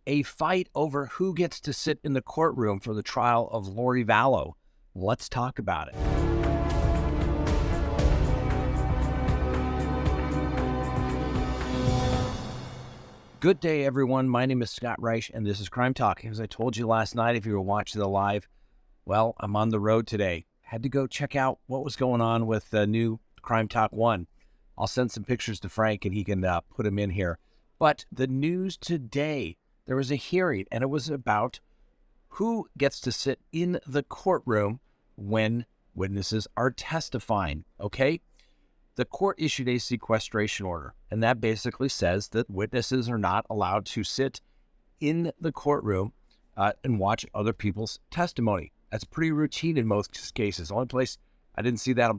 A fight over who gets to sit in the courtroom for the trial of Lori Vallow. Let's talk about it. Good day, everyone. My name is Scott Reich, and this is Crime Talk. As I told you last night, if you were watching the live, well, I'm on the road today. Had to go check out what was going on with the new Crime Talk 1. I'll send some pictures to Frank, and he can put them in here. But the news today, there was a hearing, and it was about who gets to sit in the courtroom when witnesses are testifying, okay? The court issued a sequestration order, and that basically says that witnesses are not allowed to sit in the courtroom and watch other people's testimony. That's pretty routine in most cases. The only place I didn't see that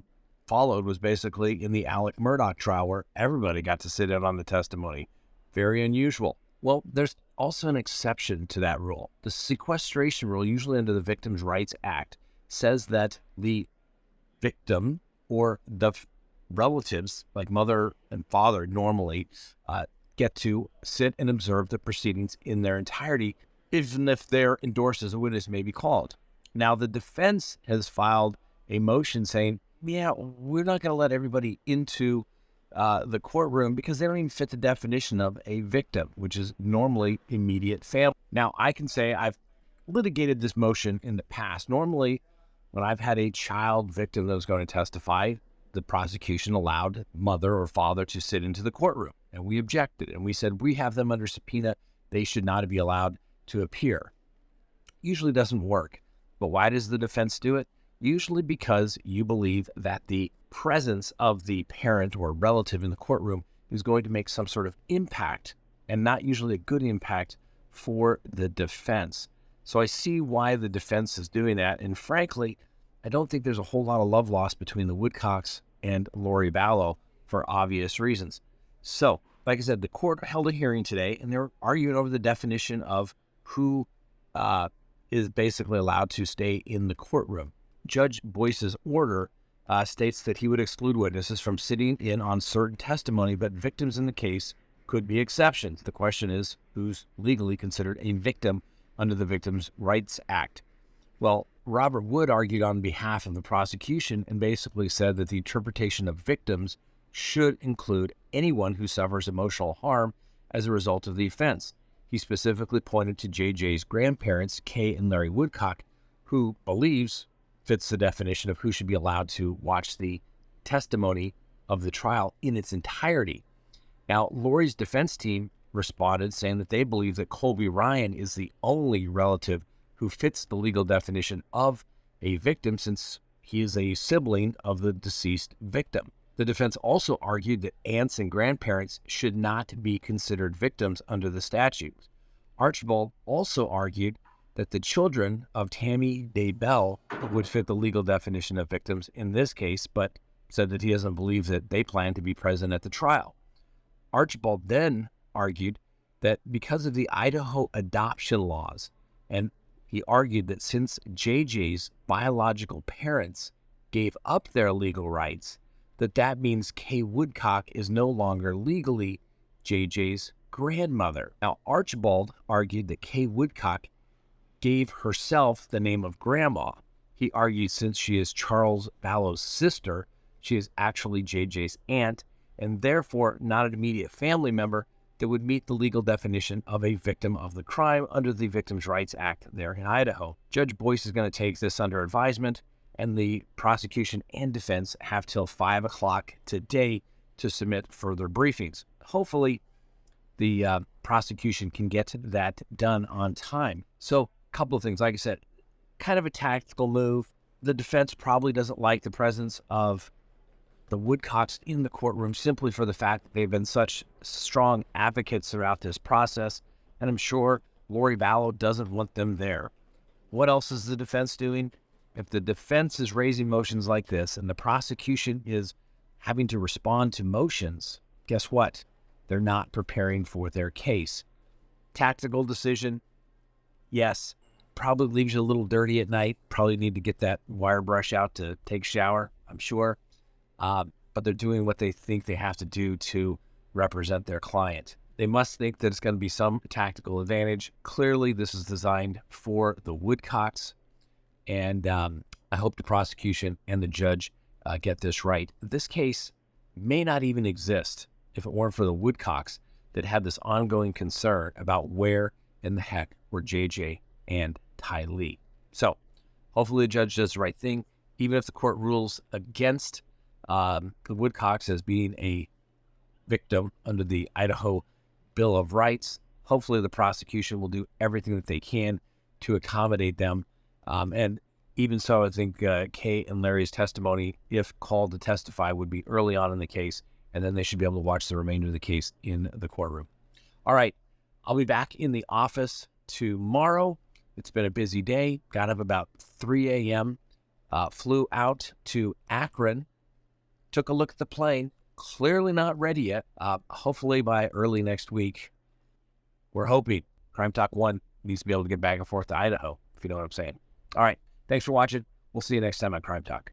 followed was basically in the Alec Murdaugh trial, where everybody got to sit in on the testimony. Very unusual. Well, there's also an exception to that rule. The sequestration rule, usually under the Victims' Rights Act, says that the victim or the relatives, like mother and father, normally get to sit and observe the proceedings in their entirety, even if they're endorsed as a witness may be called. Now, the defense has filed a motion saying, yeah, we're not going to let everybody into the courtroom because they don't even fit the definition of a victim, which is normally immediate family. Now, I can say I've litigated this motion in the past. Normally, when I've had a child victim that was going to testify, the prosecution allowed mother or father to sit into the courtroom, and we objected, and we said we have them under subpoena. They should not be allowed to appear. Usually doesn't work, but why does the defense do it? Usually because you believe that the presence of the parent or relative in the courtroom is going to make some sort of impact, and not usually a good impact for the defense. So I see why the defense is doing that, and frankly, I don't think there's a whole lot of love lost between the Woodcocks and Lori Vallow for obvious reasons. So, like I said, the court held a hearing today, and they're arguing over the definition of who is basically allowed to stay in the courtroom. Judge Boyce's order states that he would exclude witnesses from sitting in on certain testimony, but victims in the case could be exceptions. The question is, who's legally considered a victim under the Victims' Rights Act? Well, Robert Wood argued on behalf of the prosecution and basically said that the interpretation of victims should include anyone who suffers emotional harm as a result of the offense. He specifically pointed to JJ's grandparents, Kay and Larry Woodcock, who believes fits the definition of who should be allowed to watch the testimony of the trial in its entirety. Now, Lori's defense team responded saying that they believe that Colby Ryan is the only relative who fits the legal definition of a victim since he is a sibling of the deceased victim. The defense also argued that aunts and grandparents should not be considered victims under the statute. Archibald also argued that the children of Tammy Daybell would fit the legal definition of victims in this case, but said that he doesn't believe that they plan to be present at the trial. Archibald then argued that because of the Idaho adoption laws, and he argued that since JJ's biological parents gave up their legal rights, that means Kay Woodcock is no longer legally JJ's grandmother. Now, Archibald argued that Kay Woodcock gave herself the name of grandma. He argued since she is Charles Vallow's sister, she is actually JJ's aunt, and therefore not an immediate family member that would meet the legal definition of a victim of the crime under the Victims' Rights Act there in Idaho. Judge Boyce is going to take this under advisement, and the prosecution and defense have till 5 o'clock today to submit further briefings. Hopefully, the prosecution can get that done on time. So, a couple of things. Like I said, kind of a tactical move. The defense probably doesn't like the presence of the Woodcocks in the courtroom simply for the fact that they've been such strong advocates throughout this process, and I'm sure Lori Vallow doesn't want them there. What else is the defense doing? If the defense is raising motions like this and the prosecution is having to respond to motions, guess what? They're not preparing for their case. Tactical decision, yes. Probably leaves you a little dirty at night. Probably need to get that wire brush out to take a shower, I'm sure. But they're doing what they think they have to do to represent their client. They must think that it's going to be some tactical advantage. Clearly, this is designed for the Woodcocks, and I hope the prosecution and the judge get this right. This case may not even exist if it weren't for the Woodcocks that had this ongoing concern about where in the heck were JJ and Ty Lee. So hopefully the judge does the right thing, even if the court rules against the Woodcocks as being a victim under the Idaho Bill of Rights. Hopefully the prosecution will do everything that they can to accommodate them. And even so, I think Kay and Larry's testimony, if called to testify, would be early on in the case, and then they should be able to watch the remainder of the case in the courtroom. All right, I'll be back in the office tomorrow. It's been a busy day. Got up about 3 a.m., flew out to Akron, took a look at the plane. Clearly not ready yet. Hopefully by early next week, we're hoping Crime Talk 1 needs to be able to get back and forth to Idaho, if you know what I'm saying. All right. Thanks for watching. We'll see you next time on Crime Talk.